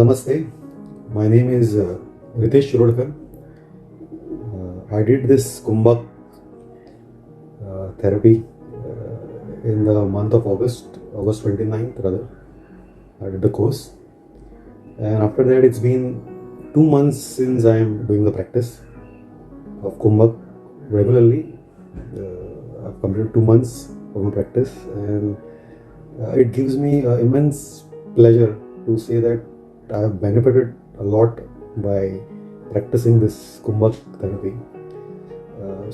Namaste. My name is Ritesh Shirodkar. I did this Kumbhak therapy in the month of August 29th rather. I did the course. And after that, it's been 2 months since I am doing the practice of Kumbhak regularly. I've completed 2 months of my practice, and it gives me immense pleasure to say that I have benefited a lot by practicing this Kumbhak therapy.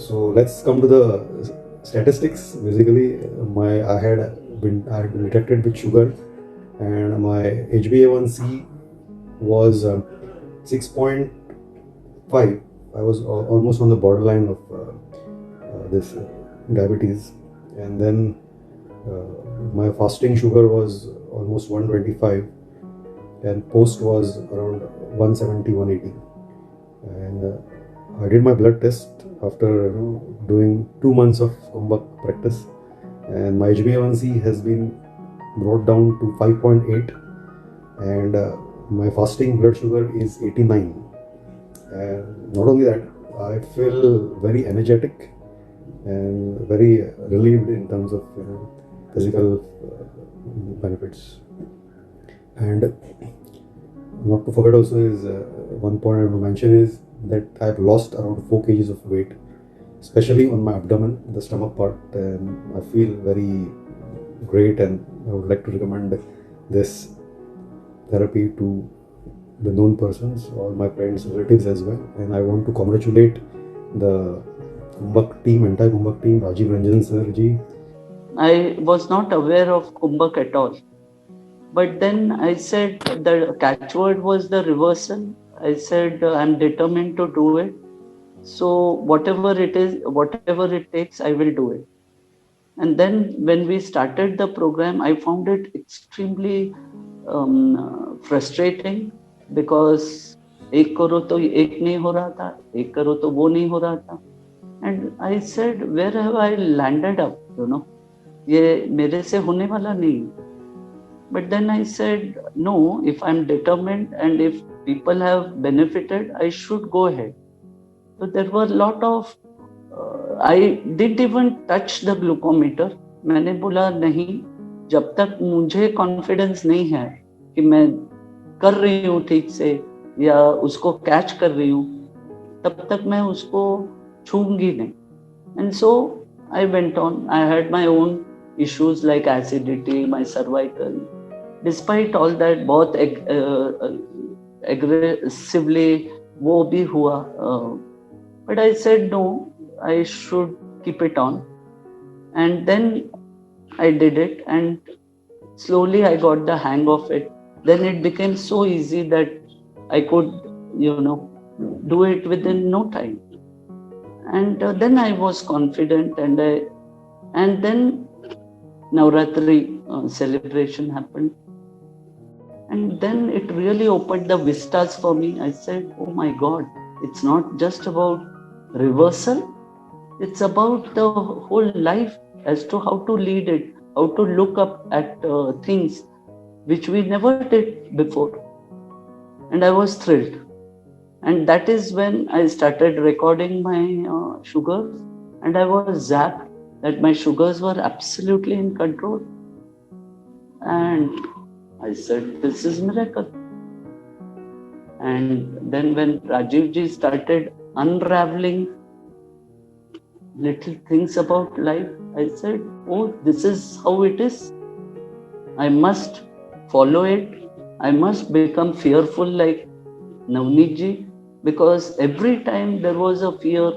So let's come to the statistics. Basically, I had been detected with sugar, and my HbA1c was 6.5. I was almost on the borderline of this diabetes, and then my fasting sugar was almost 125, and post was around 170, 180. And I did my blood test after doing 2 months of Kumbhak practice, and my HbA1c has been brought down to 5.8, and my fasting blood sugar is 89. And not only that, I feel very energetic and very relieved in terms of physical benefits. And not to forget also is one point I want to mention is that I've lost around 4 kgs of weight, especially on my abdomen, the stomach part, and I feel very great, and I would like to recommend this therapy to the known persons, all my friends, relatives as well. And I want to congratulate the Kumbhak team, entire Kumbhak team, Rajiv Ranjan sir ji. I was not aware of Kumbhak at all. But then I said the catchword was the reversal. I said I'm determined to do it. So whatever it is, whatever it takes, I will do it. And then when we started the program, I found it extremely frustrating because एक करो तो एक नहीं हो रहा था, एक करो तो वो नहीं हो रहा था. And I said, where have I landed up? ये मेरे से होने वाला नहीं. But then I said, no, if I'm determined and if people have benefited, I should go ahead. So there were a lot of, I didn't even touch the glucometer. मैंने बोला नहीं, जब तक मुझे कॉन्फिडेंस नहीं है कि मैं कर रही हूँ ठीक से या उसको कैच कर रही हूँ, तब तक मैं उसको छूंगी नहीं. And so I went on. I had my own issues like acidity, my cervical. Despite all that, बहुत aggressively वो भी हुआ. But I said no, I should keep it on. And then I did it, and slowly I got the hang of it. Then it became so easy that I could, do it within no time. And then I was confident, and then Navratri celebration happened. And then it really opened the vistas for me. I said, oh my God, it's not just about reversal. It's about the whole life as to how to lead it, how to look up at things which we never did before. And I was thrilled. And that is when I started recording my sugars, and I was zapped that my sugars were absolutely in control. And I said, this is miracle. And then when Rajiv ji started unraveling little things about life, I said, oh, this is how it is. I must follow it. I must become fearful like Navneet ji, because every time there was a fear,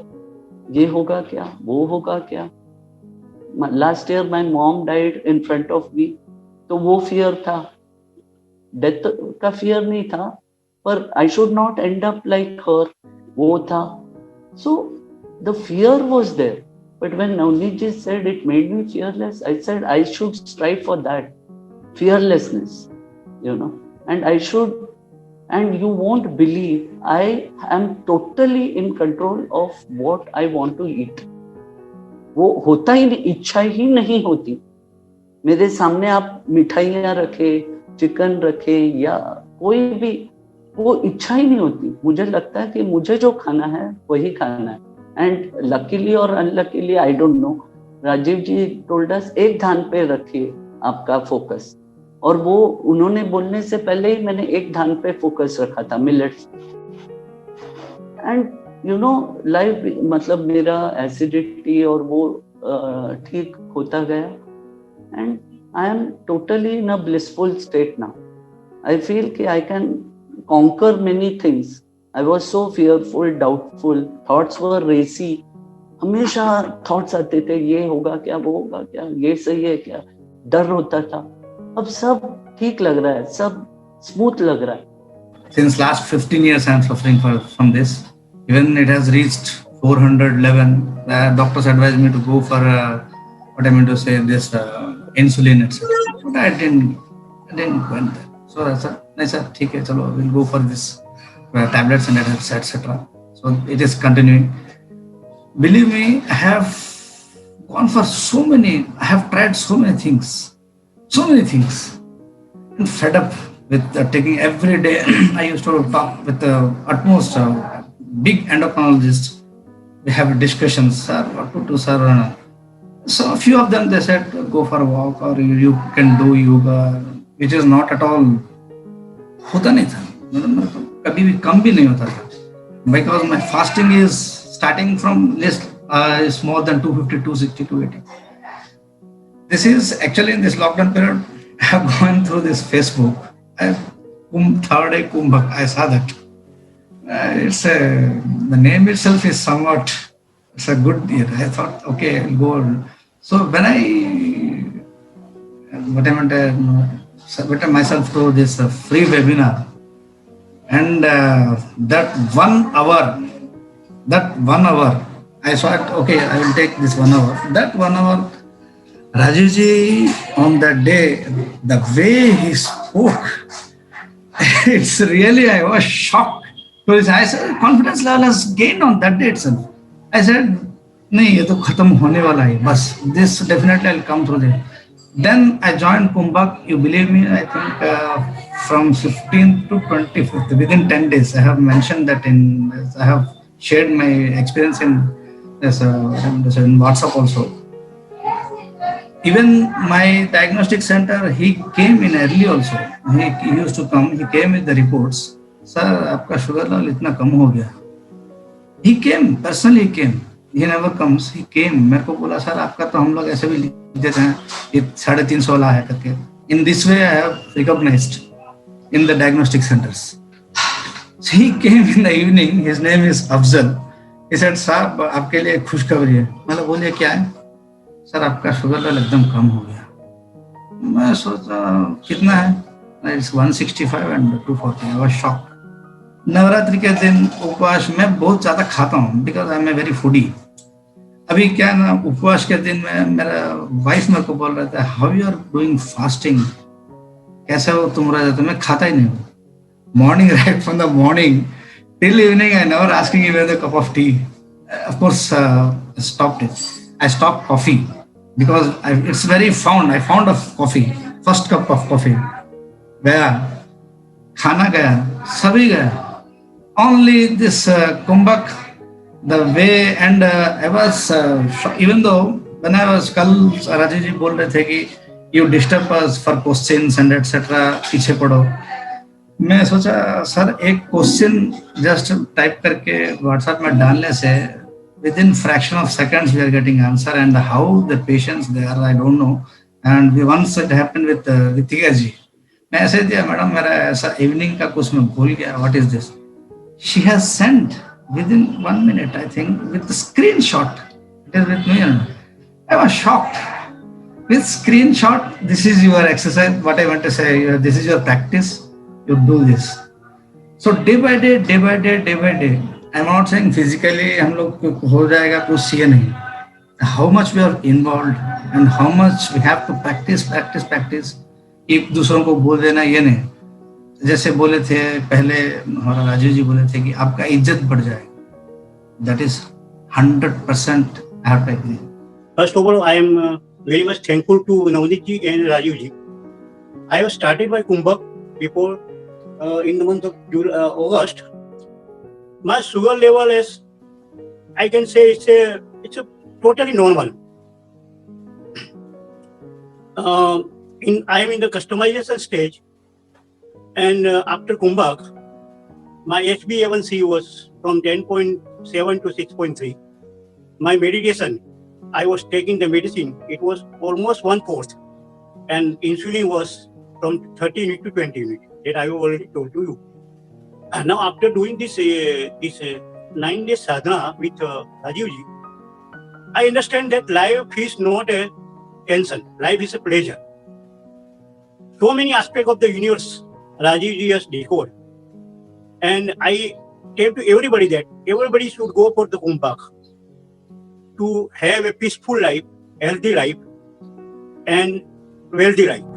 ये होगा क्या, वो होगा क्या. Last year my mom died in front of me, तो वो fear था. Death का fear नहीं था, पर I should not end up like her, वो था. So the fear was there. But when Navneet ji said it made me fearless, I said I should strive for that fearlessness, and I should. And you won't believe, I am totally in control of what I want to eat. वो होता ही नहीं, इच्छा ही नहीं होती. मेरे सामने आप मिठाइयाँ रखे, चिकन रखे या कोई भी वो इच्छा ही नहीं होती. मुझे लगता है कि मुझे जो खाना है वही खाना है. एंड लकीली और unluckily I don't know, Rajiv ji told us एक धान पे रखिए आपका फोकस. और वो उन्होंने बोलने से पहले ही मैंने एक धान पे फोकस रखा था, millets. And you know life, मतलब मेरा एसिडिटी और वो ठीक होता गया. And I am totally in a blissful state now. I feel कि I can conquer many things. I was so fearful, doubtful, thoughts were racy. हमेशा थॉट्स आते थे, ये होगा क्या, वो होगा क्या, ये सही है क्या, डर होता था. अब सब ठीक लग रहा है, सब स्मूथ लग रहा है. Since last 15 years I am suffering from this. Even it has reached 411. Doctors advised me to go for what I mean to say, this insulin etc. But I didn't went there. So I said, "No sir, ठीक है, चलो we'll go for this tablets and etc." So it is continuing. Believe me, I have gone for so many. I have tried so many things, and fed up with taking every day. I used to talk with the utmost big endocrinologist. We have discussions, sir, what to do, sir. So a few of them, they said, go for a walk or you can do yoga, which is not at all होता नहीं था. कभी भी कम भी नहीं होता था. Because my fasting is starting from list is more than 250, 260, 280. This is actually in this lockdown period. I have gone through this Facebook. Third day Kumbhak, I saw that. It's the name itself is somewhat, it's a good deal. I thought, okay, I'll go. So when I submitted myself to this free webinar, and that 1 hour, I thought, okay, I will take this 1 hour. That 1 hour, Rajivji, on that day, the way he spoke, it's really, I was shocked. Because I said, confidence level has gained on that day itself. I said, नहीं ये तो खत्म होने वाला है बस. This definitely I'll come through there. Then I joined Kumbhak. You believe me, I think from 15th to 25th, within 10 days, I have mentioned that I have shared my experience in WhatsApp also. Even my diagnostic center, he came in early also. He used to come, he came with the reports. Sir, आपका sugar level इतना कम हो गया. He came, personally he came. He never comes, he came. मेरे को बोला sir आपका तो हम लोग ऐसे भी लिख देते हैं, ये 350 वाला है करके. In this way I have recognized in the diagnostic centers. So he came in the evening, his name is Afzal. He said, साहब आपके लिए खुशखबरी है. मतलब बोलिए क्या है? सर आपका शुगर लेवल एकदम कम हो गया. मैं सोचा कितना है? It's 165 and 240. I was shocked. Navratri के दिन उपवास मैं बहुत ज्यादा खाता हूँ because I am a very foodie. अभी क्या ना, उपवास के दिन में मेरा वाइफ मेरे को बोल रहा था, how you are doing fasting, कैसे हो तुम रह जाते. मैं खाता ही नहीं हूँ. Morning right from the morning till evening I never asking even the cup of T. Of course stopped it. I stop coffee because it's very found. I found of coffee. First cup of coffee गया, खाना गया, सभी गया. Only this Kumbhak, the way, and I was even though when I was कल राजीव जी बोल रहे थे कि you disturb us for questions and etc. पीछे पढ़ो. मैं सोचा सर एक क्वेश्चन जस्ट टाइप करके व्हाट्सएप में डालने से within fraction of seconds we are getting answer, and how the patients there I don't know. And once it happened with Ritika ji. मैं ऐसे दिया, मैडम मेरा ऐसा इवनिंग का कुछ मैं भूल गया, what is this. She has sent within 1 minute, I think, with the screenshot. It is with me. I was shocked. With screenshot, this is your exercise. What I want to say, this is your practice. You do this. So day by day. I'm not saying physically हम लोग हो जाएगा कुछ ये नहीं. How much we are involved and how much we have to practice. एक दूसरों को बोल देना ये नहीं. जैसे बोले थे पहले हमारा राजीव जी बोले थे कि आपका इज्जत बढ़ जाए. That is 100% I have to agree. First of all, I am very much thankful to Navneet ji and Rajiv ji. I was started by Kumbhak before in the month of August, my sugar level is, I can say it's a totally normal. I am in the customization stage, and after Kumbhak, my HbA1c was from 10.7 to 6.3. My medication, I was taking the medicine, it was almost 1/4, and insulin was from 30 unit to 20 unit. That I have already told to you. And now after doing this 9 days sadhana with Rajivji, I understand that life is not a tension. Life is a pleasure. So many aspects of the universe Rajivji has decoded. And I tell to everybody that everybody should go for the Kumbhak to have a peaceful life, healthy life, and wealthy life.